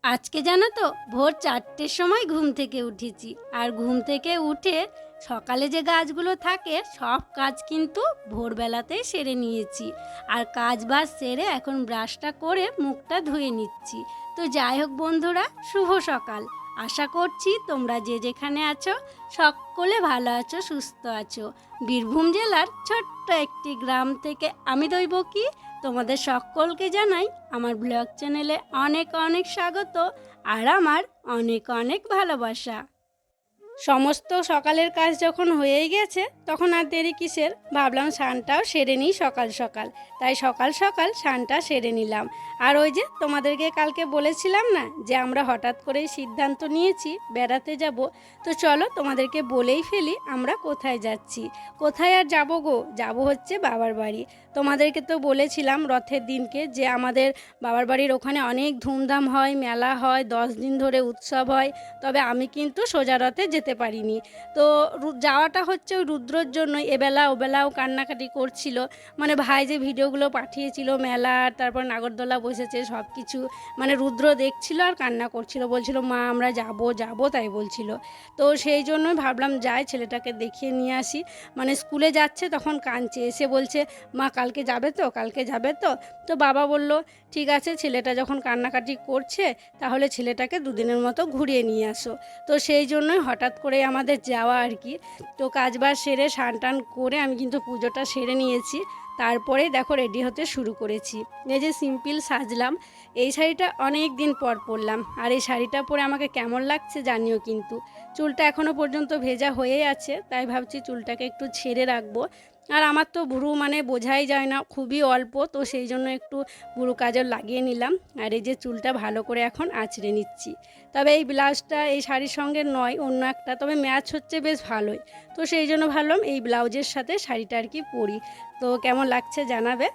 আজকে জানো তো ভোর 4টের সময় ঘুম থেকে উঠেছি। আর ঘুম থেকে উঠে সকালে যে কাজগুলো থাকে সব কাজ কিন্তু ভোরবেলাতেই সেরে নিয়েছি। আর কাজ বাজ সেরে এখন ব্রাশটা করে মুখটা ধুয়ে নিচ্ছি। তো যাই হোক বন্ধুরা, শুভ সকাল। আশা করছি তোমরা যে যেখানে আছো সকলে ভালো আছো, সুস্থ আছো। বীরভূম জেলার ছোট্ট একটি গ্রাম থেকে আমি দৈবকী তোমাদের সকলকে জানাই আমার ব্লগ চ্যানেলে অনেক অনেক স্বাগত আর আমার অনেক অনেক ভালোবাসা। সমস্ত সকালের কাজ যখন হয়েই গেছে তখন আর দেরি কিসের, ভাবলাম স্নানটাও সেরে নিই সকাল সকাল। তাই সকাল সকাল স্নানটা সেরে নিলাম। আর ওই যে তোমাদেরকে কালকে বলেছিলাম না যে আমরা হঠাৎ করেই সিদ্ধান্ত নিয়েছি বেড়াতে যাব। তো চলো তোমাদেরকে বলেই ফেলি আমরা কোথায় যাচ্ছি। কোথায় আর যাবো গো, যাব হচ্ছে বাবার বাড়ি। তোমাদেরকে তো বলেছিলাম রথের দিনকে যে আমাদের বাবার বাড়ির ওখানে অনেক ধুমধাম হয়, মেলা হয়, 10 দিন ধরে উৎসব হয়। তবে আমি কিন্তু সোজা রথে যেতে পারিনি। তো যাওয়াটা হচ্ছে ওই রুদ্রর জন্য। এবেলা ওবেলাও কান্নাকাটি করছিল, মানে ভাই যে ভিডিওগুলো পাঠিয়েছিল মেলার, তারপর নাগরদোলা বসেছে সব কিছু, মানে রুদ্র দেখছিল আর কান্না করছিল, বলছিল মা আমরা যাব যাব তাই বলছিল। তো সেই জন্যই ভাবলাম যাই ছেলেটাকে দেখিয়ে নিয়ে আসি। মানে স্কুলে যাচ্ছে তখন কাঁদছে, এসে বলছে মা কালকে যাবে তো, কালকে যাবে তো। তো বাবা বলল ঠিক আছে, ছেলেটা যখন কান্নাকাটি করছে তাহলে ছেলেটাকে দুদিনের মতো ঘুরিয়ে নিয়ে আসো। তো সেই জন্যই হঠাৎ করে আমাদের যাওয়া আর কি। তো কাজবাজ সেরে স্নান টান করে আমি কিন্তু পুজোটা সেরে নিয়েছি। তারপরে দেখো রেডি হতে শুরু করেছি। এই যে সিম্পল সাজলাম, এই শাড়িটা অনেক দিন পর পরলাম। আর এই শাড়িটা পরে আমাকে কেমন লাগছে জানিও কিন্তু। চুলটা এখনও পর্যন্ত ভেজা হয়েই আছে, তাই ভাবছি চুলটাকে একটু ছেড়ে রাখবো। আর আমার তো ভুরু মানে বোঝাই যায় না, খুবই অল্প, তো সেই জন্য একটু ভুরু কাজল লাগিয়ে নিলাম। আর এই যে চুলটা ভালো করে এখন আঁচড়ে নিচ্ছি। তবে এই ব্লাউজটা এই শাড়ির সঙ্গে নয়, অন্য একটা, তবে ম্যাচ হচ্ছে বেশ ভালোই। তো সেই জন্য ভাবলাম এই ব্লাউজের সাথে শাড়িটা আর কি পরি। তো কেমন লাগছে জানাবে।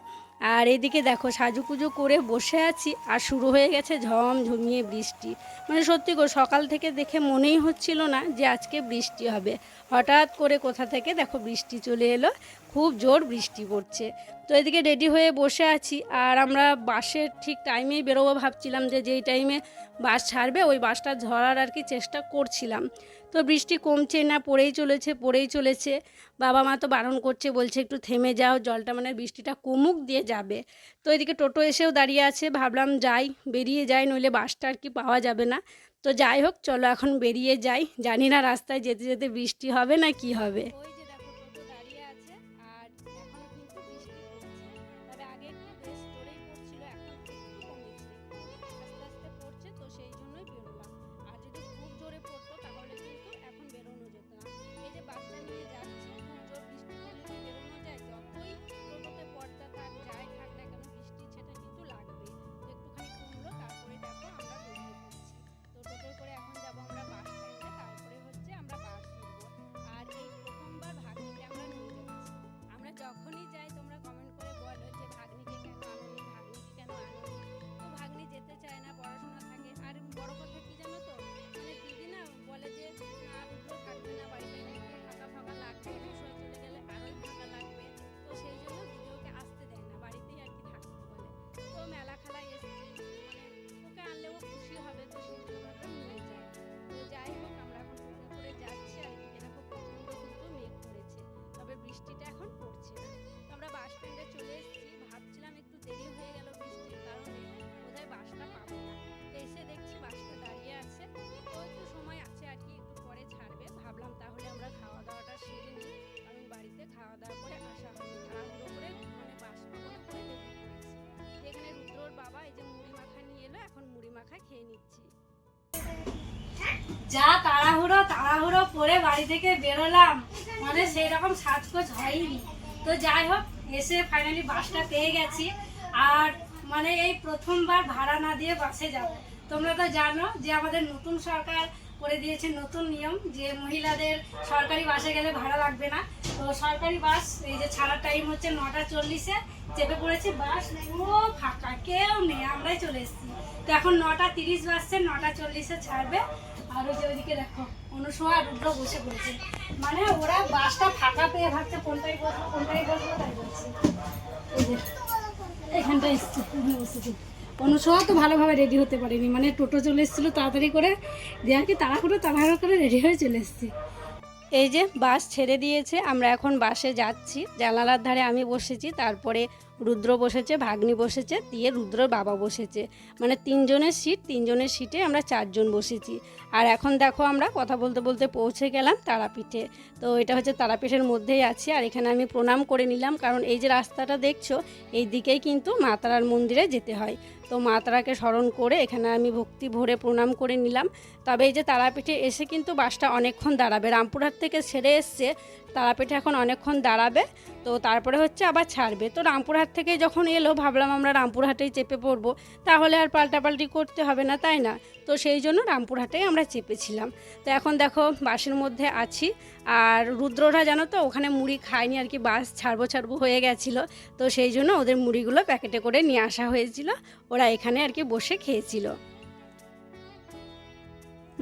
আর এদিকে দেখো সাজুকুজু করে বসে আছি আর শুরু হয়ে গেছে ঝমঝমিয়ে বৃষ্টি। মানে সত্যি গো, সকাল থেকে দেখে মনেই হচ্ছিল না যে আজকে বৃষ্টি হবে। হঠাৎ করে কোথা থেকে দেখো বৃষ্টি চলে এলো, খুব জোর বৃষ্টি পড়ছে। তো এদিকে রেডি হয়ে বসে আছি। আর আমরা বাসের ঠিক টাইমেই বেরোবো ভাবছিলাম, যে যেই টাইমে বাস ছাড়বে ওই বাসটা ধরার আর কি চেষ্টা করছিলাম। তো বৃষ্টি কমছে না, পড়েই চলেছে পড়েই চলেছে। বাবা মা তো বারণ করছে, বলছে একটু থেমে যাও, জলটা মানে বৃষ্টিটা কমুক দিয়ে যাবে। তো এদিকে টোটো এসেও দাঁড়িয়ে আছে, ভাবলাম যাই, বেরিয়ে যাই, নইলে বাসটা আর কি পাওয়া যাবে না। তো যাই হোক চলো এখন বেরিয়ে যাই, জানি না রাস্তায় যেতে যেতে বৃষ্টি হবে না কি হবে। ওই যে দেখো টোটো দাঁড়িয়ে আছে আর এখনো কিন্তু বৃষ্টি পড়ছে। তবে আগে একটু বেশ জোরেই পড়ছিল, এখন একটু কমেছে, আস্তে আস্তে পড়ছে। তো সেই জন্যই বেরোলাম। আর যদি খুব জোরে পড়তো তাহলে কিন্তু এখন বেরোনো যেত না। এই যে বাসটা নিয়ে যাচ্ছি, খুব জোর বৃষ্টি পড়লে কি বেরোনো যায়? যতই টোটোতে পর্দা থাক যাই থাক না কেন, বৃষ্টির ছেটা কিন্তু লাগবেই। তো একটুখানি কমলো, তারপরে দেখো আমরা বেরিয়ে পড়ছি। তো টোটোয় করে এখন যাবো আমরা বাস স্ট্যান্ডে, তারপরে হচ্ছে আমরা বাস ধরবো। আর এই প্রথমবার ভাগ্নিকে আমরা নিয়ে যাচ্ছি। আমরা যখনই যাই তোমরা কমেন্ট করে বলো যে ভাগ্নিকে কেন আনোনি, ভাগ্নিকে কেন আনোনি। তো ভাগ্নি যেতে চায় না, পড়াশোনা থাকে। আর বড় কথা কি জানো তো, মানে দিদি না বলে যে না রুদ্র থাকবে না বাড়িতে, একটু ফাঁকা ফাঁকা লাগবে, বিষয় চলে গেলে আরোই ফাঁকা লাগবে। তো সেই জন্য দিদি ওকে আসতে দেয় না, বাড়িতেই আর কি থাকতে বলে। তো মেলা খেলায় এসেছি, মানে ওকে আনলেও খুশি হবে, তো সেই জন্য ভাবলাম নিয়ে যাই। তো যাই হোক আমরা এখন টোটো করে যাচ্ছি। আর এদিকে দেখো প্রচণ্ড কিন্তু মেঘ করেছে, তবে বৃষ্টিটা এখন পড়ছে না। তো আমরা বাস স্ট্যান্ডে চলে এসেছি, ভাবছিলাম একটু দেরি হয়ে গেল বৃষ্টির কারণে বোধহয় বাসটা পাবো না। তো এসে দেখছি বাসটা দাঁড়িয়ে আছে, তো একটু সময় আছে আর কি, একটু পরে ছাড়বে। ভাবলাম তাহলে আমরা খাওয়া দাওয়াটা সেরে নিই, কারণ বাড়িতে খাওয়া দাওয়া করে আসা হয়নি, তাড়াহুড়ো করে মানে বাস পাবো না করে বেরিয়ে পড়েছি। এখানে রুদ্রর বাবা এই যে মুড়ি মাখা নিয়ে এলো, এখন মুড়ি মাখা খেয়ে নিচ্ছি। যা তাড়াহুড়ো তাড়াহুড়ো করে বাড়ি থেকে বেরোলাম, মানে সেই রকম সাজগোজ হয়নি। তো যাই হোক এসে ফাইনালি বাসটা পেয়ে গেছি। আর মানে এই প্রথমবার ভাড়া না দিয়ে বাসে যাব। তোমরা তো জানো যে আমাদের নতুন সরকার করে দিয়েছে নতুন নিয়ম, যে মহিলাদের সরকারি বাসে গেলে ভাড়া লাগবে না। তো সরকারি বাস এই যে ছাড়ার টাইম হচ্ছে 9টা 40-এ, চেপে পড়েছি, বাস পুরো ফাঁকা, কেউ নেই, আমরাই চলে এসেছি। তো এখন 9টা 30 বাজছে, 9টা 40-এ ছাড়বে। আর ওই যে ওইদিকে দেখো অনুসোয়া রুদ্র বসে পড়েছে, মানে ওরা বাসটা ফাঁকা পেয়ে ভাবছে কোনটাই বসবো তাই বলছে। এই যে এখানটা এসছে, বসেছি। অনুসোয়া তো ভালোভাবে রেডি হতে পারেনি, মানে টোটো চলে এসেছিলো তাড়াতাড়ি করে, দিয়ে আর কি তাড়াহুড়ো করে রেডি হয়ে চলে এসেছি। এই যে বাস ছেড়ে দিয়েছে, আমরা এখন বাসে যাচ্ছি। জানালার ধারে আমি বসেছি, তারপরে রুদ্র বসেছে, ভাগ্নি বসেছে, দিয়ে রুদ্রর বাবা বসেছে। মানে তিনজনের সিটে আমরা 4 জন বসেছি। আর এখন দেখো আমরা কথা বলতে বলতে পৌঁছে গেলাম তারাপীঠে। তো এটা হচ্ছে তারাপীঠের মধ্যেই আছি, আর এখানে আমি প্রণাম করে নিলাম, কারণ এই যে রাস্তাটা দেখছো এই দিকেই কিন্তু মা তারার মন্দিরে যেতে হয়। তো মা তারাকে স্মরণ করে এখানে আমি ভক্তি ভরে প্রণাম করে নিলাম। তবে এই যে তারাপীঠে এসে কিন্তু বাসটা অনেকক্ষণ দাঁড়াবে, রামপুরহাট থেকে ছেড়ে এসছে, তারাপীঠে এখন অনেকক্ষণ দাঁড়াবে। তো তারপরে হচ্ছে আবার ছাড়বে। তো রামপুরহাট থেকে যখন এলো ভাবলাম আমরা রামপুরহাটেই চেপে পড়বো, তাহলে আর পাল্টাপাল্টি করতে হবে না, তাই না? তো সেই জন্য রামপুরহাটেই আমরা চেপেছিলাম। তো এখন দেখো বাসের মধ্যে আছি, আর রুদ্ররা জানো তো ওখানে মুড়ি খায়নি আর কি, বাস ছাড়বো হয়ে গেছিলো। তো সেই জন্য ওদের মুড়িগুলো প্যাকেটে করে নিয়ে আসা হয়েছিল, ওরা এখানে আর কি বসে খেয়েছিল।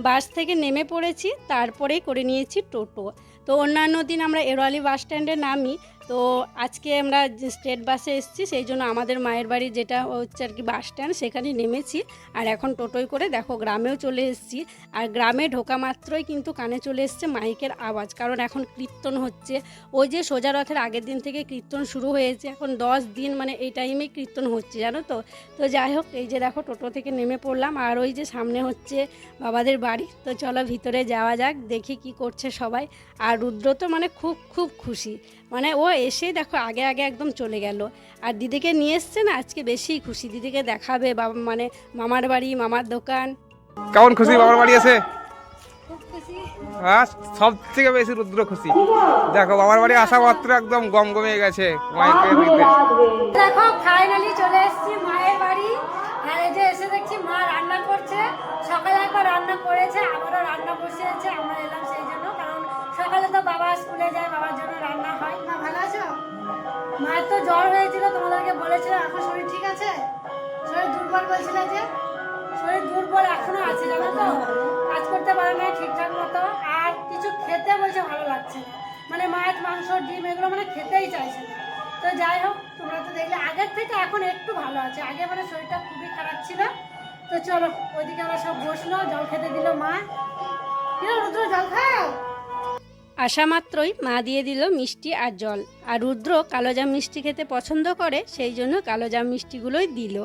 বাস থেকে নেমে পড়েছি, তারপরেই করে নিয়েছি টোটো। তো অন্যান্য দিন আমরা এরোয়ালি বাস স্ট্যান্ডে নামি, তো আজকে আমরা স্টেট বাসে এসেছি, সেই জন্য আমাদের মায়ের বাড়ি যেটা হচ্ছে আর কি বাস স্ট্যান্ড, সেখানে নেমেছি। আর এখন টোটোয় করে দেখো গ্রামেও চলে এসেছি। আর গ্রামে ঢোকা মাত্রই কিন্তু কানে চলে এসছে মাইকের আওয়াজ, কারণ এখন কীর্তন হচ্ছে। ওই যে সোজা রথের আগের দিন থেকে কীর্তন শুরু হয়েছে, এখন 10 দিন মানে এই টাইমে কীর্তন হচ্ছে, জানো তো। তো যাই হোক, এই যে দেখো টোটো থেকে নেমে পড়লাম, আর ওই যে সামনে হচ্ছে বাবাদের বাড়ি। তো চলো ভিতরে যাওয়া যাক, দেখি কি করছে সবাই। আর রুদ্র তো মানে খুব খুব খুশি, মানে ও এসে দেখো আগে আগে একদম চলে গেল। আর দিদিকে নিয়ে এসছে না, আজকে বেশি খুশি, দিদিকে দেখাবে বাবা, মানে মামার বাড়ি, মামার দোকান। কেমন খুশি বাবার বাড়ি আছে? খুব খুশি। হ্যাঁ, সব থেকে বেশি রুদ্র খুশি। দেখো বাবার বাড়ি আসা মাত্র একদম গমগমে গেছে মাইকে দিতে। দেখো ফাইনালি চলে এসেছি মায়ের বাড়ি। আর এই যে এসে দেখছি মা রান্না করছে, সকালে একবার রান্না করেছে, আবারও রান্না বসিয়েছে। আমরা এলাম সেই জন্য, কারণ সকালে তো বাবা স্কুলে যায়, বাবার জন্য রান্না হয়। মা ভালো আছো? মায়ের তো জ্বর হয়েছিল, তোমাদেরকে বলেছিল, এখন শরীর ঠিক আছে? শরীর দুর্বল বলছিল যে, শরীর দুর্বল এখনো আছে, জানো তো, কাজ করতে পারে না ঠিকঠাক মতো, আর কিছু খেতে বলছে ভালো লাগছে না, মানে মাছ মাংস ডিম এগুলো মানে খেতেই চাইছে না। তো যাই হোক, তোমরা তো দেখলে আগের থেকে এখন একটু ভালো আছে, আগে মানে শরীরটা খুবই খারাপ ছিল। তো চলো ওইদিকে আমরা সব বসলো, জল খেতে দিল মা। কি রুদ্র, জল খাও। আসা মাত্রই মা দিয়ে দিল মিষ্টি আর জল। আর রুদ্র কালোজাম মিষ্টি খেতে পছন্দ করে, সেই জন্য কালোজাম মিষ্টিগুলোই দিল।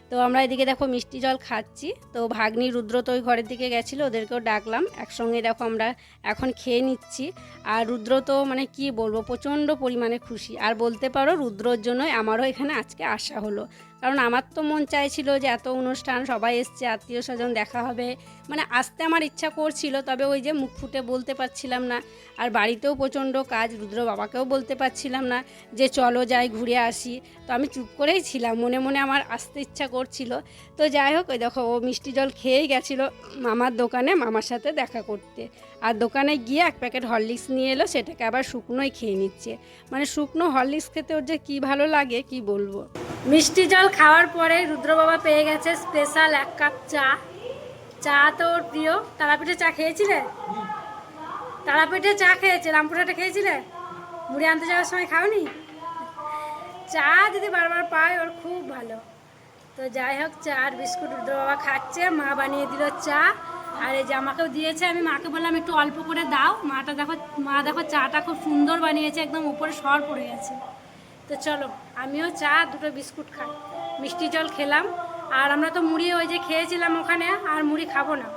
তো আমরা এদিকে দেখো মিষ্টি জল খাচ্ছি। তো ভাগ্নি রুদ্র তো ওই ঘরের দিকে গেছিলো, ওদেরকেও ডাকলাম, একসঙ্গে দেখো আমরা এখন খেয়ে নিচ্ছি। আর রুদ্র তো মানে কি বলবো, প্রচণ্ড পরিমাণে খুশি। আর বলতে পারো রুদ্রর জন্যই আমারও এখানে আজকে আসা হলো, কারণ আমার তো মন চাইছিল যে এত অনুষ্ঠান, সবাই এসছে, আত্মীয় স্বজন দেখা হবে, মানে আসতে আমার ইচ্ছা করছিল, তবে ওই যে মুখ ফুটে বলতে পারছিলাম না। আর বাড়িতেও প্রচণ্ড কাজ, রুদ্র বাবাকেও বলতে পারছিলাম না যে চলো যাই ঘুরে আসি। তো আমি চুপ করেই ছিলাম, মনে মনে আমার আসতে ইচ্ছা করছিল। তো যাই হোক, ওই দেখো ও মিষ্টি জল খেয়েই গেছিলো মামার দোকানে মামার সাথে দেখা করতে। আর দোকানে গিয়ে 1 প্যাকেট হরলিক্স নিয়ে এলো, সেটাকে আবার শুকনোই খেয়ে নিচ্ছে। মানে শুকনো হরলিক্স খেতে ওর যে কী ভালো লাগে কি বলবো। মিষ্টি জল খাওয়ার পরে রুদ্র বাবা পেয়ে গেছে স্পেশাল 1 কাপ চা। চা তো ওর প্রিয়। তারাপীঠে চা খেয়েছিলে? তারাপীঠে চা খেয়েছে, রামপুরহাটে খেয়েছিলে? মুড়ি আনতে যাওয়ার সময় খাওনি? চা যদি বারবার পায় ওর খুব ভালো। তো যাই হোক, চা আর বিস্কুট রুদ্র বাবা খাচ্ছে, মা বানিয়ে দিল চা। আর এই যে আমাকেও দিয়েছে, আমি মাকে বললাম একটু অল্প করে দাও। মা দেখো চাটা খুব সুন্দর বানিয়েছে, একদম উপরে সর পড়ে গেছে। তো চলো আমিও চা 2টো বিস্কুট খাই, মিষ্টি জল খেলাম। আর আমরা তো মুড়ি ওই যে খেয়েছিলাম ওখানে, আর মুড়ি খাবো না,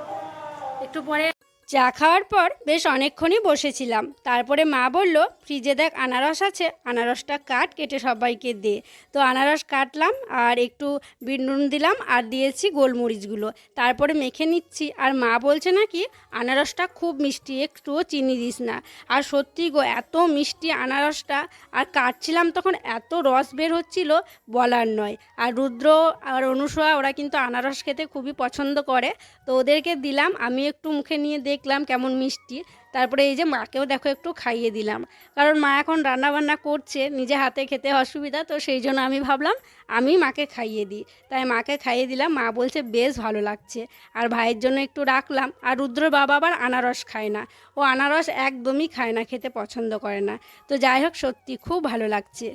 একটু পরে। চা খাওয়ার পর বেশ অনেকক্ষণই বসেছিলাম। তারপরে মা বলল ফ্রিজে দেখ আনারস আছে, আনারসটা কাট, কেটে সবাইকে দে। তো আনারস কাটলাম, আর একটু বিট নুন দিলাম, আর দিয়েছি গোলমরিচগুলো, তারপরে মেখে নিচ্ছি। আর মা বলছে নাকি আনারসটা খুব মিষ্টি, একটুও চিনি দিস না। আর সত্যি গো, এত মিষ্টি আনারসটা। আর কাটছিলাম তখন এত রস বের হচ্ছিল, বলার নয়। আর রুদ্র আর অনুসোয়া ওরা কিন্তু আনারস খেতে খুবই পছন্দ করে, তো ওদেরকে দিলাম, আমি একটু মুখে নিয়ে দেখলাম কেমন মিষ্টি। তারপরে এই যে মাকেও দেখো একটু খাইয়ে দিলাম, কারণ মা এখন রান্নাবান্না করছে, নিজে হাতে খেতে অসুবিধা, তো সেই জন্য আমি ভাবলাম আমি মাকে খাইয়ে দিই। তাই মাকে খাইয়ে দিলাম, মা বলছে বেশ ভালো লাগছে। আর ভাইয়ের জন্য একটু রাখলাম। আর রুদ্রর বাবা আবার আনারস খায় না, ও আনারস একদমই খায় না, খেতে পছন্দ করে না। তো যাই হোক, সত্যি খুব ভালো লাগছে।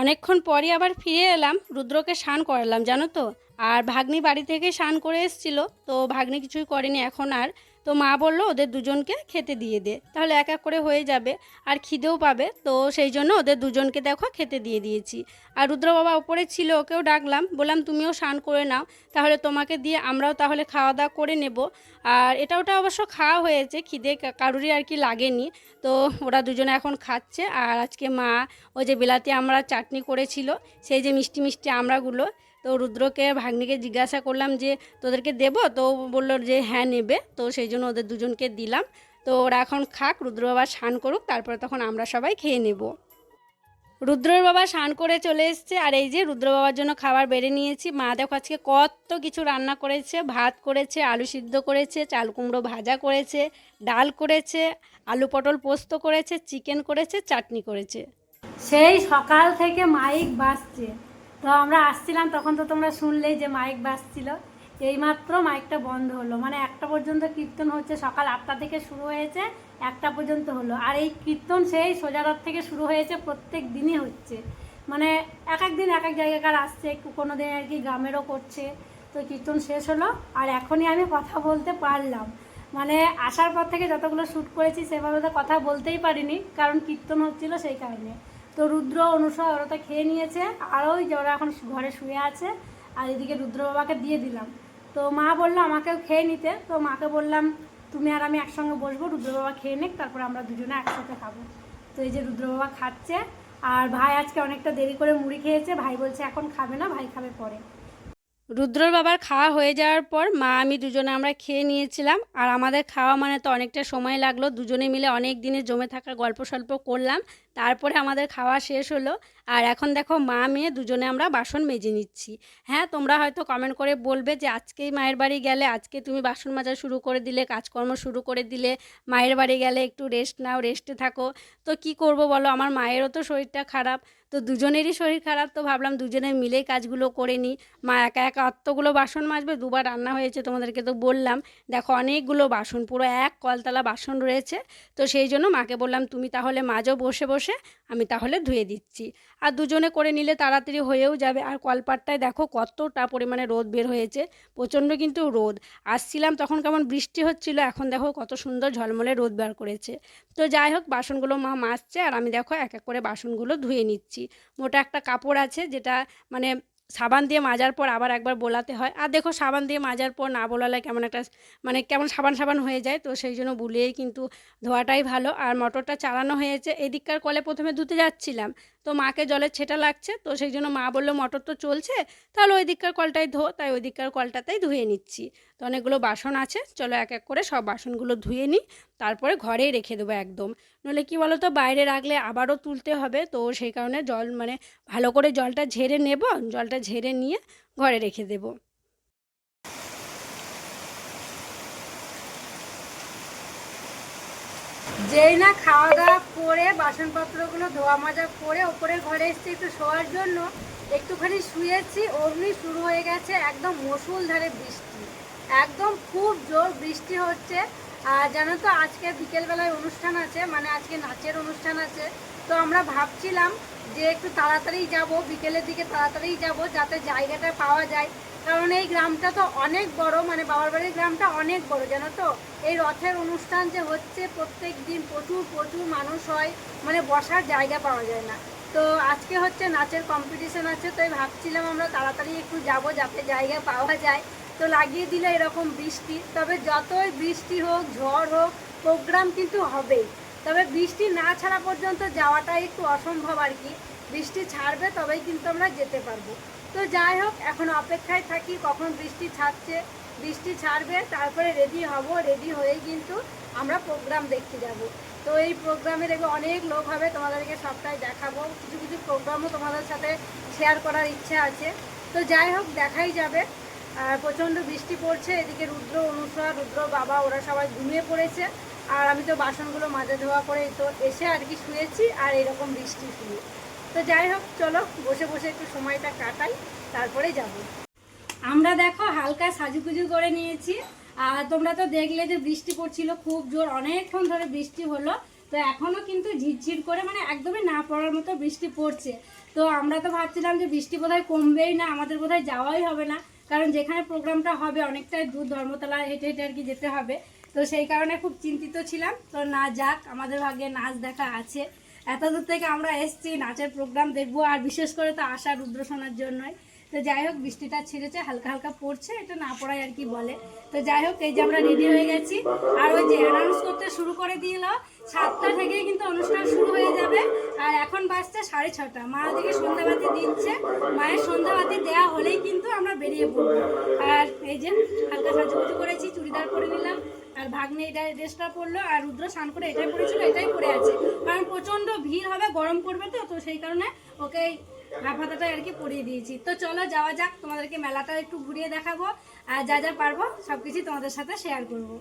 অনেকক্ষণ পরই আবার ফিরে এলাম, রুদ্রকে স্নান করালাম জানো তো। আর ভাগ্নি বাড়ি থেকে স্নান করে এসেছিলো, তো ভাগ্নি কিছুই করেনি এখন আর। তো মা বললো ওদের দুজনকে খেতে দিয়ে দে, তাহলে এক এক করে হয়ে যাবে আর খিদেও পাবে। তো সেই জন্য ওদের দুজনকে দেখো খেতে দিয়ে দিয়েছি। আর রুদ্র বাবা ওপরে ছিল, ওকেও ডাকলাম, বললাম তুমিও স্নান করে নাও, তাহলে তোমাকে দিয়ে আমরাও তাহলে খাওয়া দাওয়া করে নেব। আর এটা ওটা অবশ্য খাওয়া হয়েছে, খিদে কারুরই আর কি লাগেনি। তো ওরা দুজনে এখন খাচ্ছে। আর আজকে মা ওই যে বিলাতি আমড়ার চাটনি করেছিল, সেই যে মিষ্টি মিষ্টি আমড়াগুলো, তো রুদ্রকে ভাগ্নিকে জিজ্ঞাসা করলাম যে তোদেরকে দেব, তো বললো যে হ্যাঁ নেবে, তো সেই জন্য ওদের দুজনকে দিলাম। তো ওরা এখন খাক, রুদ্র বাবা স্নান করুক, তারপরে তখন আমরা সবাই খেয়ে নেব। রুদ্রর বাবা স্নান করে চলে এসছে। আর এই যে রুদ্র বাবার জন্য খাবার বেড়ে নিয়েছি। মা দেখো আজকে কত কিছু রান্না করেছে, ভাত করেছে, আলু সিদ্ধ করেছে, চাল কুমড়ো ভাজা করেছে, ডাল করেছে, আলু পটল পোস্ত করেছে, চিকেন করেছে, চাটনি করেছে। সেই সকাল থেকে মাইক বাজছে, তো আমরা আসছিলাম তখন তো তোমরা শুনলেই যে মাইক বাজছিল। এইমাত্র মাইকটা বন্ধ হলো, মানে 1টা পর্যন্ত কীর্তন হচ্ছে, সকাল 8টা থেকে শুরু হয়েছে, 1টা পর্যন্ত হলো। আর এই কীর্তন সেই সোজারাত থেকে শুরু হয়েছে, প্রত্যেক দিনই হচ্ছে, মানে এক এক দিন এক এক জায়গাকার আসছে, কোনো দিন আর কি গ্রামেরও করছে। তো কীর্তন শেষ হলো, আর এখনই আমি কথা বলতে পারলাম। মানে আসার পর থেকে যতগুলো শ্যুট করেছি সেভাবে তো কথা বলতেই পারিনি, কারণ কীর্তন হচ্ছিল সেই কারণে। তো রুদ্র অনুষা ওরা তো খেয়ে নিয়েছে, আর ওই যে ওরা এখন ঘরে শুয়ে আছে। আর এদিকে রুদ্র বাবাকে দিয়ে দিলাম। তো মা বললো আমাকেও খেয়ে নিতে, তো মাকে বললাম তুমি আর আমি একসঙ্গে বসবো, রুদ্র বাবা খেয়ে নিক, তারপর আমরা দুজনে একসাথে খাবো। তো এই যে রুদ্র বাবা খাচ্ছে। আর ভাই আজকে অনেকটা দেরি করে মুড়ি খেয়েছে, ভাই বলছে এখন খাবে না, ভাই খাবে পরে। রুদ্রর বাবার খাওয়া হয়ে যাওয়ার পর মা আমি দুজনে আমরা খেয়ে নিয়েছিলাম। আর আমাদের খাওয়া মানে তো অনেকটা সময় লাগলো, দুজনে মিলে অনেক দিনে জমে থাকা গল্প সল্প করলাম, তারপরে আমাদের খাওয়া শেষ হলো। আর এখন দেখো মা মেয়ে দুজনে আমরা বাসন মেজে নিচ্ছি। হ্যাঁ, তোমরা হয়তো কমেন্ট করে বলবে যে আজকেই মায়ের বাড়ি গেলে, আজকে তুমি বাসন মাজা শুরু করে দিলে, কাজকর্ম শুরু করে দিলে, মায়ের বাড়ি গেলে একটু রেস্ট নাও, রেস্টে থাকো। তো কি করব বলো, আমার মায়েরও তো শরীরটা খারাপ, তো দুজনেরই শরীর খারাপ, তো ভাবলাম দুজনে মিলেই কাজগুলো করে নিই। মা একা একা অতগুলো বাসন মাজবে, দুবার রান্না হয়েছে তোমাদেরকে তো বললাম। দেখো অনেকগুলো বাসন, পুরো এক কলতলা বাসন রয়েছে। তো সেই জন্য মাকে বললাম তুমি তাহলে মাজো বসে বসে, আমি তাহলে ধুয়ে দিচ্ছি। আর দুজনে করে নিলে তাড়াতাড়ি হয়েও যাবে। আর কলপাটটায় দেখো কতটা পরিমাণে রোদ বের হয়েছে, প্রচণ্ড কিন্তু রোদ। আসছিলাম তখন কেমন বৃষ্টি হচ্ছিল, এখন দেখো কত সুন্দর ঝলমলে রোদ বের করেছে। তো যাই হোক, বাসনগুলো মা মাজছে, আর আমি দেখো এক এক করে বাসনগুলো ধুয়ে নিচ্ছি। মোটা একটা কাপড় আছে, যেটা মানে সাবান দিয়ে মাজার পর আবার একবার বোলাতে হয়। আর দেখো সাবান দিয়ে মাজার পর না বোলালে কেমন একটা মানে কেমন সাবান সাবান হয়ে যায়, তো সেই জন্য বুলিয়েই কিন্তু ধোয়াটাই ভালো। আর মোটরটা চালানো হয়েছে, এদিককার কলে প্রথমে ধুতে যাচ্ছিলাম, তো মাকে জলের ছেটা লাগছে, তো সেই জন্য মা বললো মোটর তো চলছে, তাহলে ওই দিককার কলটাই ধো, তাই ওই দিককার কলটাতেই ধুয়ে নিচ্ছি। তো অনেকগুলো বাসন আছে, চলো এক এক করে সব বাসনগুলো ধুয়ে নিই, তারপরে ঘরেই রেখে দেবো একদম। নইলে কী বলো তো, বাইরে রাখলে আবারও তুলতে হবে, তো সেই কারণে জল মানে ভালো করে জলটা ঝেড়ে নেব, জলটা ঝেড়ে নিয়ে ঘরে রেখে দেব। যেই না খাওয়া দাওয়া করে বাসনপত্রগুলো ধোয়া মাজা করে ওপরে ঘরে এসেছি একটু শোয়ার জন্য, একটুখানি শুয়েছি, অমনি শুরু হয়ে গেছে একদম মুষলধারে বৃষ্টি, একদম খুব জোর বৃষ্টি হচ্ছে। আর জানো তো আজকে বিকেলবেলায় অনুষ্ঠান আছে, মানে আজকে নাচের অনুষ্ঠান আছে। তো আমরা ভাবছিলাম যে একটু তাড়াতাড়ি যাব, বিকেলের দিকে তাড়াতাড়ি যাব, যাতে জায়গাটা পাওয়া যায়, কারণ এই গ্রামটা তো অনেক বড়, মানে বাবার বাড়ির গ্রামটা অনেক বড় জানো তো। এই রথের অনুষ্ঠান যে হচ্ছে প্রত্যেক দিন প্রচুর প্রচুর মানুষ হয়, মানে বসার জায়গা পাওয়া যায় না। তো আজকে হচ্ছে নাচের কম্পিটিশন আছে, তাই ভাবছিলাম আমরা তাড়াতাড়ি একটু যাব যাতে জায়গা পাওয়া যায়। তো লাগিয়ে দিলে এরকম বৃষ্টি, তবে যতই বৃষ্টি হোক ঝড় হোক প্রোগ্রাম কিন্তু হবেই, তবে বৃষ্টি না ছাড়া পর্যন্ত যাওয়াটা একটু অসম্ভব আর কি। বৃষ্টি ছাড়বে তবেই কিন্তু আমরা যেতে পারবো। তো যাই হোক, এখন অপেক্ষায় থাকি কখন বৃষ্টি ছাড়ছে, বৃষ্টি ছাড়বে তারপরে রেডি হব, রেডি হয়েই কিন্তু আমরা প্রোগ্রাম দেখতে যাব। তো এই প্রোগ্রামের এগুলো অনেক লোক হবে, তোমাদেরকে সবটাই দেখাবো, কিছু কিছু প্রোগ্রামও তোমাদের সাথে শেয়ার করার ইচ্ছা আছে। তো যাই হোক, দেখাই যাবে। আর প্রচণ্ড বৃষ্টি পড়ছে, এদিকে রুদ্র অনুসা রুদ্র বাবা ওরা সবাই ঘুমিয়ে পড়েছে, আর আমি তো বাসনগুলো মাজা ধোয়া করে তো এসে আর কি শুয়েছি, আর এরকম বৃষ্টি শুয়ে। তো যাই হোক, চলো বসে বসে একটু সময়টা কাটাই, তারপরে যাব। আমরা দেখো হালকা সাজুগুজু করে নিয়েছি। আর তোমরা তো দেখলে যে বৃষ্টি পড়ছিল খুব জোর, অনেকক্ষণ ধরে বৃষ্টি হলো। তো এখনও কিন্তু ঝিরঝির করে মানে একদমই না পড়ার মতো বৃষ্টি পড়ছে। তো আমরা তো ভাবছিলাম যে বৃষ্টি বোধহয় কমবেই না, আমাদের বোধহয় যাওয়াই হবে না, কারণ যেখানে প্রোগ্রামটা হবে অনেকটাই দূর, ধর্মতলা হেঁটে হেঁটে আর কি যেতে হবে। তো সেই কারণে খুব চিন্তিত ছিলাম। তো না যাক, আমাদের ভাগ্যে নাচ দেখা আছে। এত দূর থেকে আমরা এসেছি নাচের প্রোগ্রাম দেখবো, আর বিশেষ করে তো আশা রুদ্র শোনার জন্যই। তো যাই হোক, বৃষ্টিটা ছেড়েছে, হালকা হালকা পড়ছে, এটা না পড়ায় আর কি বলে। তো যাই হোক, এই যে আমরা রেডি হয়ে গেছি, আর ওই যে অ্যানাউন্স করতে শুরু করে দিল 7টা থেকেই কিন্তু অনুষ্ঠান শুরু হয়ে যাবে। আর এখন বাজছে 6:30। মা দিকে সন্ধ্যাবাতি দিচ্ছে, মায়ের সন্ধ্যাবাতি দেওয়া হলেই কিন্তু আমরা বেরিয়ে পড়বো। আর এই যে হালকা সাজুগুজু করেছি, চুড়িদার পরে নিলাম, আর ভাগ্নে এটা ড্রেসটা পরলো, আর রুদ্র স্নান করে এটাই পরেছিল, এটাই পরে আছে, কারণ প্রচণ্ড ভিড় হবে, গরম করবে। তো সেই কারণে ওকে হাফ হাতাটাই আর কি পরিয়ে দিয়েছি। তো চলো যাওয়া যাক, তোমাদেরকে মেলাটা একটু ঘুরিয়ে দেখাবো, আর যা যা পারবো সব কিছু তোমাদের সাথে শেয়ার করবো।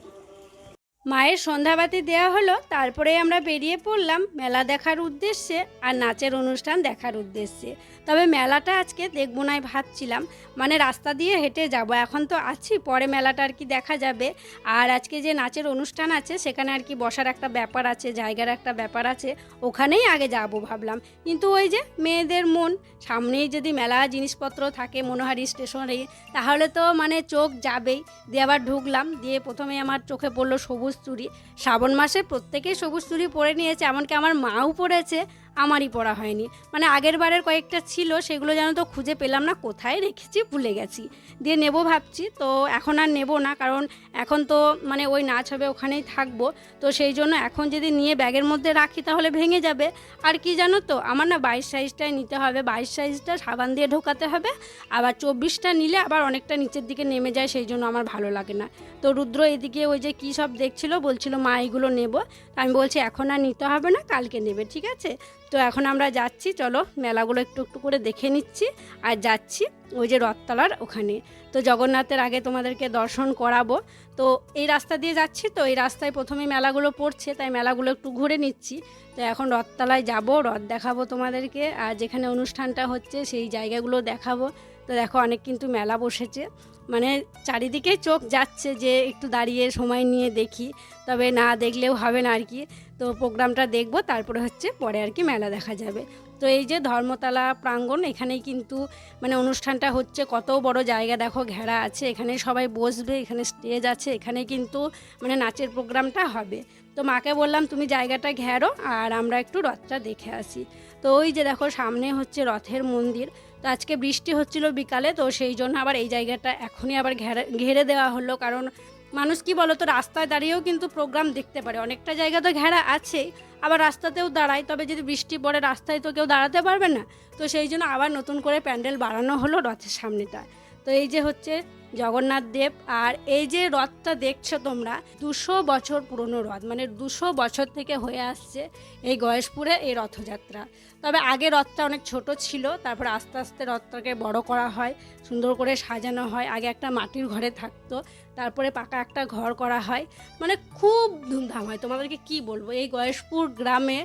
মায়ের সন্ধ্যাবাতি দেওয়া হলো, তারপরে আমরা বেরিয়ে পড়লাম মেলা দেখার উদ্দেশ্যে আর নাচের অনুষ্ঠান দেখার উদ্দেশ্যে। তবে মেলাটা আজকে দেখবো না ভাবছিলাম, মানে রাস্তা দিয়ে হেঁটে যাব, এখন তো আছি, পরে মেলাটা আর কি দেখা যাবে। আর আজকে যে নাচের অনুষ্ঠান আছে সেখানে আর কি বসার একটা ব্যাপার আছে, জায়গার একটা ব্যাপার আছে, ওখানেই আগে যাব ভাবলাম। কিন্তু ওই যে মেয়েদের মন, সামনেই যদি মেলা জিনিসপত্র থাকে মনোহারি স্টেশনে, তাহলে তো মানে চোখ যাবেই। দিয়ে আবার ঢুকলাম, দিয়ে প্রথমে আমার চোখে পড়লো সবুজ চুড়ি। শ্রাবণ মাসে প্রত্যেকেই সবুজ চুড়ি পরে নিয়েছে, এমনকি আমার মাও পরেছে, আমারই পরা হয়নি। মানে আগের বারের কয়েকটা ছিল, সেগুলো যেন তো খুঁজে পেলাম না, কোথায় রেখেছি ভুলে গেছি। দিয়ে নেব ভাবছি, তো এখন আর নেব না, কারণ এখন তো মানে ওই নাচ হবে, ওখানেই থাকবো। তো সেই জন্য এখন যদি নিয়ে ব্যাগের মধ্যে রাখি তাহলে ভেঙে যাবে। আর কি জানো তো, আমার না 22 সাইজটাই নিতে হবে, 22 সাইজটা সাবান দিয়ে ঢোকাতে হবে। আবার 24টা নিলে আবার অনেকটা নিচের দিকে নেমে যায়, সেই জন্য আমার ভালো লাগে না। তো রুদ্র এদিকে ওই যে কী সব দেখছিল, বলছিল মা এগুলো নেব। আমি বলছি এখন আর নিতে হবে না, কালকে নেবে, ঠিক আছে। তো এখন আমরা যাচ্ছি, চলো মেলাগুলো একটু একটু করে দেখে নিচ্ছি, আর যাচ্ছি ওই যে রথতলার ওখানে। তো জগন্নাথের আগে তোমাদেরকে দর্শন করাবো। তো এই রাস্তা দিয়ে যাচ্ছি, তো এই রাস্তায় প্রথমে মেলাগুলো পড়ছে, তাই মেলাগুলো একটু ঘুরে নিচ্ছি। তো এখন রথতলায় যাব, রথ দেখাবো তোমাদেরকে, আর যেখানে অনুষ্ঠানটা হচ্ছে সেই জায়গাগুলো দেখাবো। তো দেখো অনেক কিন্তু মেলা বসেছে, মানে চারিদিকে চোখ যাচ্ছে যে একটু দাঁড়িয়ে সময় নিয়ে দেখি, তবে না দেখলেও হবে না আর কি। তো প্রোগ্রামটা দেখবো, তারপরে হচ্ছে পরে আর কি মেলা দেখা যাবে। তো এই যে ধর্মতলা প্রাঙ্গণ, এখানেই কিন্তু মানে অনুষ্ঠানটা হচ্ছে, কত বড় জায়গা দেখো, ঘেরা আছে, এখানে সবাই বসবে, এখানে স্টেজ আছে, এখানে কিন্তু মানে নাচের প্রোগ্রামটা হবে। তো মাকে বললাম তুমি জায়গাটা ঘেরো, আর আমরা একটু রথটা দেখে আসি। তো ওই যে দেখো সামনে হচ্ছে রথের মন্দির। তো আজকে বৃষ্টি হচ্ছিল বিকালে, তো সেই জন্য আবার এই জায়গাটা এখনই আবার ঘেরে দেওয়া হলো, কারণ মানুষ কি বলো তো, রাস্তায় দাঁড়িয়েও কিন্তু প্রোগ্রাম দেখতে পারে, অনেকটা জায়গা তো ঘেরা আছেই, আবার রাস্তাতেও দাঁড়ায়, তবে যদি বৃষ্টি পড়ে রাস্তায় তো কেউ দাঁড়াতে পারবে না। তো সেই জন্য আবার নতুন করে প্যান্ডেল বাড়ানো হলো রথের সামনেটা। তো এই যে হচ্ছে জগন্নাথ দেব, আর এই যে রথটা দেখছো তোমরা, 200 বছর পুরনো রথ, মানে 200 বছর থেকে হয়ে আসছে এই গয়েশপুরে এই রথযাত্রা। তবে আগে রথটা অনেক ছোট ছিল, তারপর আস্তে আস্তে রথটাকে বড় করা হয়, সুন্দর করে সাজানো হয়। আগে একটা মাটির ঘরে থাকতো, তারপরে পাকা একটা ঘর করা হয়, মানে খুব ধুমধাম হয়। তোমাদেরকে কি বলবো, এই গয়েশপুর গ্রামে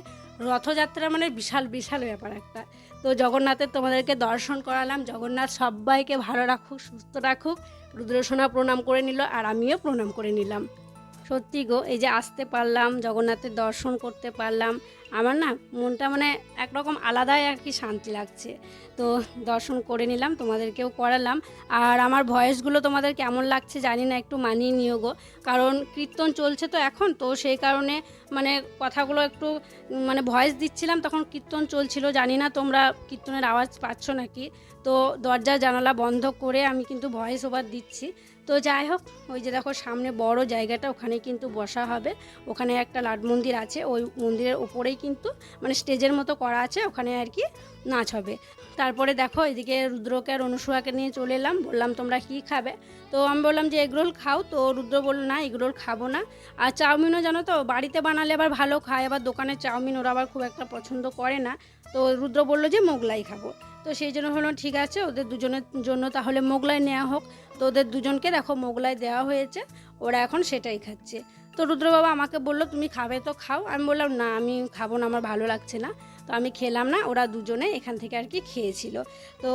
রথযাত্রা মানে বিশাল বিশাল ব্যাপার একটা। তো জগন্নাথের তোমাদেরকে দর্শন করালাম, জগন্নাথ সবাইকে ভালো রাখুক, সুস্থ রাখুক। রুদ্রসোনা প্রণাম করে নিল, আর আমিও প্রণাম করে নিলাম। সত্যি গো, এই যে আসতে পারলাম, জগন্নাথের দর্শন করতে পারলাম, আমার না মনটা মানে একরকম আলাদাই আর কি শান্তি লাগছে। তো দর্শন করে নিলাম, তোমাদেরকেও করালাম। আর আমার ভয়েসগুলো তোমাদের কেমন লাগছে জানি না, একটু মানিয়ে নিও গো, কারণ কীর্তন চলছে তো এখন, তো সেই কারণে মানে কথাগুলো একটু মানে ভয়েস দিচ্ছিলাম, তখন কীর্তন চলছিল, জানি না তোমরা কীর্তনের আওয়াজ পাচ্ছ নাকি। তো দরজা জানালা বন্ধ করে আমি কিন্তু ভয়েস ওভার দিচ্ছি। তো যাই হোক, ওই যে দেখো সামনে বড় জায়গাটা, ওখানে কিন্তু বসা হবে, ওখানে একটা লাট মন্দির আছে, ওই মন্দিরের উপরেই কিন্তু মানে স্টেজের মতো করা আছে, ওখানে আর কি নাচ হবে। তারপরে দেখো এদিকে রুদ্রকে আর অনুসূয়াকে নিয়ে চলে এলাম, বললাম তোমরা কি খাবে। তো আমি বললাম যে এগরোল খাও, তো রুদ্র বলল না এগরোল খাবো না। আর চাউমিনও জানো তো বাড়িতে বানালে আবার ভালো খায়, আবার দোকানের চাউমিন ওরা আবার খুব একটা পছন্দ করে না। তো রুদ্র বললো যে মোগলাই খাবো। তো সেই জন্য হলো ঠিক আছে, ওদের দুজনের জন্য তাহলে মোগলাই নেওয়া হোক। তো ওদের দুজনকে দেখো মোগলাই দেওয়া হয়েছে, ওরা এখন সেটাই খাচ্ছে। তো রুদ্র বাবা আমাকে বললো তুমি খাবে তো খাও। আমি বললাম না আমি খাবো না, আমার ভালো লাগছে না। তো আমি খেলাম না, ওরা দুজনে এখান থেকে আর কি খেয়েছিল। তো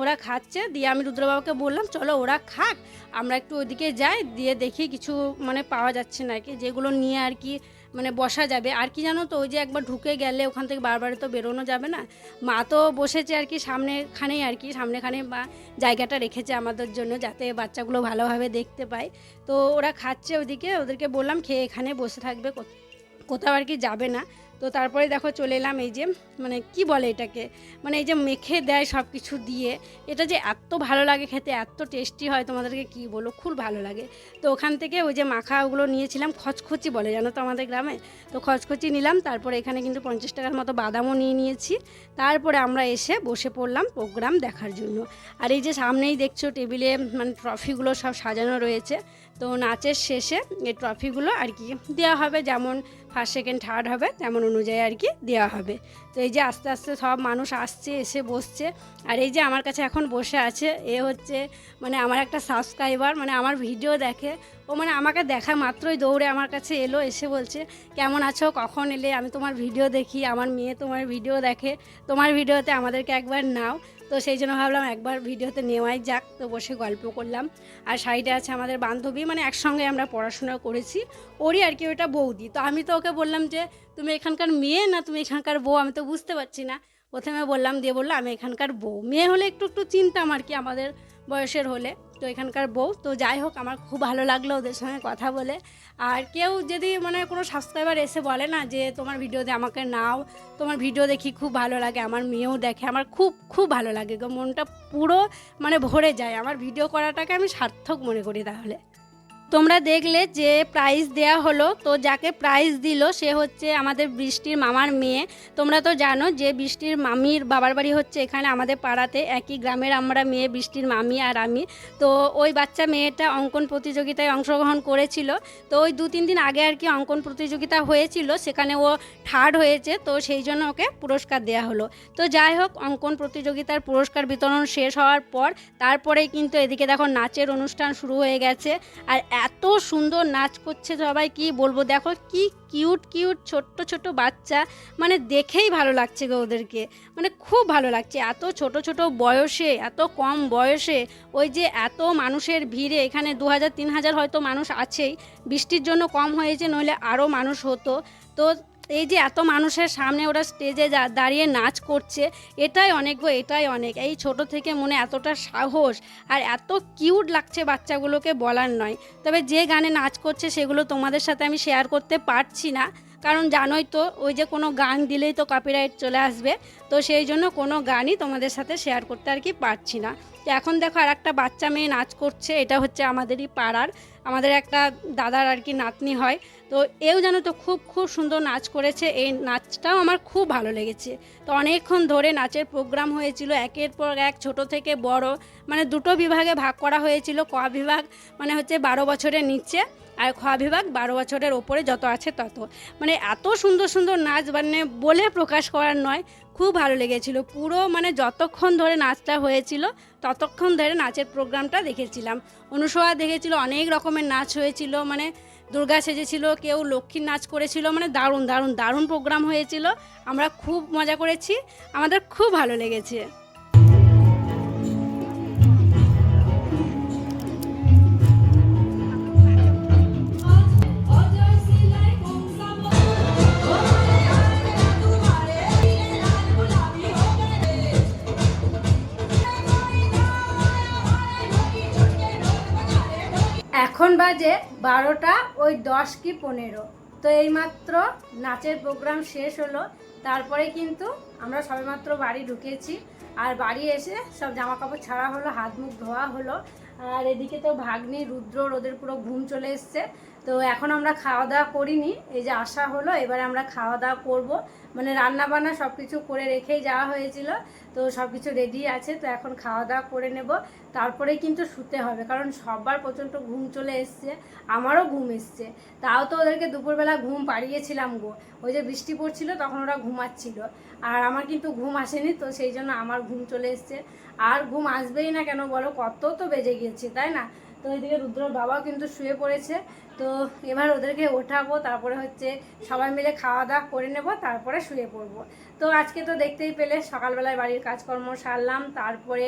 ওরা খাচ্ছে, দিয়ে আমি রুদ্রবাবুকে বললাম চলো ওরা খাক, আমরা একটু ওইদিকে যাই, দিয়ে দেখি কিছু মানে পাওয়া যাচ্ছে না আর কি, যেগুলো নিয়ে আর কি মানে বসা যাবে। আর কি জানো তো, ওই যে একবার ঢুকে গেলে ওখান থেকে বারবার তো বেরোনো যাবে না। মা তো বসেছে আর কি সামনেখানেই আর কি, সামনেখানে বা জায়গাটা রেখেছে আমাদের জন্য, যাতে বাচ্চাগুলো ভালোভাবে দেখতে পায়। তো ওরা খাচ্ছে ওদিকে, ওদেরকে বললাম খেয়ে এখানে বসে থাকবে, কোথাও আর কি যাবে না। তো তারপরে দেখো চলে এলাম এই যে মানে কি বলে এটাকে, মানে এই যে মেখে দেয় সব কিছু দিয়ে, এটা যে এত ভালো লাগে খেতে, এত টেস্টি হয়, তোমাদেরকে কি বলো, খুব ভালো লাগে। তো ওখান থেকে ওই যে মাখা ওগুলো নিয়েছিলাম, খচখচি বলে জানো তো আমাদের গ্রামে, তো খচখচি নিলাম। তারপরে এখানে কিন্তু 50 টাকার মতো বাদামও নিয়েছি। তারপরে আমরা এসে বসে পড়লাম প্রোগ্রাম দেখার জন্য। আর এই যে সামনেই দেখছো টেবিলে মানে ট্রফিগুলো সব সাজানো রয়েছে। তো নাচের শেষে এই ট্রফিগুলো আর কি দেওয়া হবে, যেমন ফার্স্ট সেকেন্ড থার্ড হবে তেমন অনুযায়ী আর কি দেওয়া হবে। তো এই যে আস্তে আস্তে সব মানুষ আসছে, এসে বসছে। আর এই যে আমার কাছে এখন বসে আছে, এ হচ্ছে মানে আমার একটা সাবস্ক্রাইবার, মানে আমার ভিডিও দেখে ও, মানে আমাকে দেখা মাত্রই দৌড়ে আমার কাছে এলো, এসে বলছে কেমন আছো, কখন এলে, আমি তোমার ভিডিও দেখি, আমার মেয়ে তোমার ভিডিও দেখে, তোমার ভিডিওতে আমাদেরকে একবার নাও। তো সেই জন্য ভাবলাম একবার ভিডিওতে নেওয়াই যাক। তো বসে গল্প করলাম। আর সাইডে আছে আমাদের বান্ধবী, মানে একসঙ্গে আমরা পড়াশোনা করেছি, ওরই আর কি ওটা বৌদি। তো আমি তো ওকে বললাম যে তুমি এখানকার মেয়ে না তুমি এখানকার বউ, আমি তো বুঝতে পারছি না। প্রথমে বললাম, দিয়ে বললো আমি এখানকার বউ। মেয়ে হলে একটু একটু চিনতাম আর কি, আমাদের বয়সের হলে, তো এখানকার বউ। তো যাই হোক, আমার খুব ভালো লাগলো ওদের সঙ্গে কথা বলে। আর কেউ যদি মানে কোনো সাবস্ক্রাইবার এসে বলে না যে তোমার ভিডিওতে আমাকে নাও, তোমার ভিডিও দেখি খুব ভালো লাগে, আমার মেয়েও দেখে, আমার খুব খুব ভালো লাগে গো, মনটা পুরো মানে ভরে যায়। আমার ভিডিও করাটাকে আমি সার্থক মনে করি। তাহলে তোমরা দেখলে যে প্রাইজ দেয়া হলো, তো যাকে প্রাইজ দিল সে হচ্ছে আমাদের বৃষ্টির মামার মেয়ে। তোমরা তো জানো যে বৃষ্টির মামির বাবার বাড়ি হচ্ছে এখানে আমাদের পাড়াতে, একই গ্রামের আমরা মেয়ে, বৃষ্টির মামি আর আমি। তো ওই বাচ্চা মেয়েটা অঙ্কন প্রতিযোগিতায় অংশগ্রহণ করেছিল। তো ওই 2-3 দিন আগে আর কি অঙ্কন প্রতিযোগিতা হয়েছিল, সেখানে ও থার্ড হয়েছে, তো সেই জন্য ওকে পুরস্কার দেয়া হলো। তো যাই হোক, অঙ্কন প্রতিযোগিতার পুরস্কার বিতরণ শেষ হওয়ার পর তারপরেই কিন্তু এদিকে দেখো নাচের অনুষ্ঠান শুরু হয়ে গেছে। আর এত সুন্দর নাচ করছে সবাই, কি বলবো, দেখো কি কিউট কিউট ছোট্ট ছোট বাচ্চা, মানে দেখেই ভালো লাগছে গো ওদেরকে, মানে খুব ভালো লাগছে। এত ছোট ছোট বয়সে, এত কম বয়সে, ওই যে এত মানুষের ভিড়ে, এখানে 2000-3000 হয়তো মানুষ আছেই, বৃষ্টির জন্য কম হয়েছে, নইলে আরও মানুষ হতো। তো এই যে এত মানুষের সামনে ওরা স্টেজে দাঁড়িয়ে নাচ করছে, এটাই অনেক গো, এটাই অনেক। এই ছোট থেকে মনে এতটা সাহস, আর এত কিউট লাগছে বাচ্চাগুলোকে বলার নয়। তবে যে গানে নাচ করছে সেগুলো তোমাদের সাথে আমি শেয়ার করতে পারছি না, কারণ জানোই তো ওই যে কোনো গান দিলেই তো কপিরাইট চলে আসবে। তো সেই জন্য কোনো গানই তোমাদের সাথে শেয়ার করতে আর কি পারছি না। তো এখন দেখো আর একটা বাচ্চা মেয়ে নাচ করছে, এটা হচ্ছে আমাদেরই পাড়ার, আমাদের একটা দাদার আর কি নাতনি হয়। তো এও জানো তো খুব খুব সুন্দর নাচ করেছে, এই নাচটাও আমার খুব ভালো লেগেছে। তো অনেকক্ষণ ধরে নাচের প্রোগ্রাম হয়েছিল, একের পর এক, ছোট থেকে বড়, মানে 2টো বিভাগে ভাগ করা হয়েছিল। ক বিভাগ মানে হচ্ছে 12 বছরের নিচে, আর খ বিভাগ 12 বছরের ওপরে যত আছে তত। মানে এত সুন্দর সুন্দর নাচ, মানে বলে প্রকাশ করার নয়, খুব ভালো লেগেছিল। পুরো মানে যতক্ষণ ধরে নাচটা হয়েছিল ততক্ষণ ধরে নাচের প্রোগ্রামটা দেখেছিলাম। অনুসয়া দেখেছিল, অনেক রকমের নাচ হয়েছিল, মানে দুর্গা সেজেছিল, কেউ লক্ষ্মীর নাচ করেছিল, মানে দারুণ দারুণ দারুণ প্রোগ্রাম হয়েছিল। আমরা খুব মজা করেছি, আমাদের খুব ভালো লেগেছে। এখন বাজে 12টা ওই 10 কি 15। তো এইমাত্র নাচের প্রোগ্রাম শেষ হলো, তারপরে কিন্তু আমরা সবেমাত্র বাড়ি ঢুকেছি। আর বাড়ি এসে সব জামা কাপড় ছাড়া হলো, হাত মুখ ধোয়া হলো। আর এদিকে তো ভাগ্নি রুদ্র, ওদের পুরো ঘুম চলে এসছে। তো এখন আমরা খাওয়া দাওয়া করিনি, এই যে আসা হলো, এবারে আমরা খাওয়া দাওয়া করবো। মানে রান্না বান্না সব কিছু করে রেখেই যাওয়া হয়েছিল, তো সব কিছু রেডি আছে। তো এখন খাওয়া দাওয়া করে নেব, তারপরেই কিন্তু শুতে হবে, কারণ সবার প্রচণ্ড ঘুম চলে এসছে, আমারও ঘুম এসছে। তাও তো ওদেরকে দুপুরবেলা ঘুম পাড়িয়েছিলাম গো, ওই যে বৃষ্টি পড়ছিল তখন ওরা ঘুমাচ্ছিল, আর আমার কিন্তু ঘুম আসেনি। তো সেই জন্য আমার ঘুম চলে এসছে, আর ঘুম আসবেই না কেন বলো, কত তো বেজে গিয়েছে তাই না। তো এদিকে রুদ্রর বাবাও কিন্তু শুয়ে পড়েছে। তো এবার ওদেরকে ওঠাবো, তারপরে হচ্ছে সবাই মিলে খাওয়া দাওয়া করে নেব, তারপরে শুয়ে পড়বো। তো আজকে তো দেখতেই পেলে সকালবেলায় বাড়ির কাজকর্ম সারলাম, তারপরে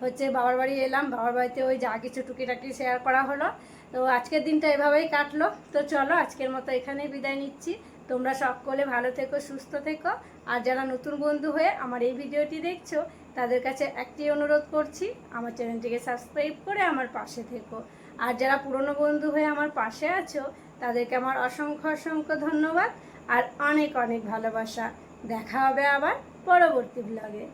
হচ্ছে বাবার বাড়ি এলাম, বাবার বাড়িতে ওই যা কিছু টুকিটাকি শেয়ার করা হলো। তো আজকের দিনটা এভাবেই কাটলো। তো চলো আজকের মতো এখানেই বিদায় নিচ্ছি। তোমরা সকলে ভালো থেকো, সুস্থ থেকো। আর যারা নতুন বন্ধু হয়ে আমার এই ভিডিওটি দেখছো তাদের কাছে একটি অনুরোধ করছি, আমার চ্যানেলটিকে সাবস্ক্রাইব করে আমার পাশে থেকো। আর যারা পুরনো বন্ধু হয়ে আমার পাশে আছো তাদেরকে আমার অসংখ্য অসংখ্য ধন্যবাদ আর অনেক অনেক ভালোবাসা। দেখা হবে আবার পরবর্তী ব্লগে।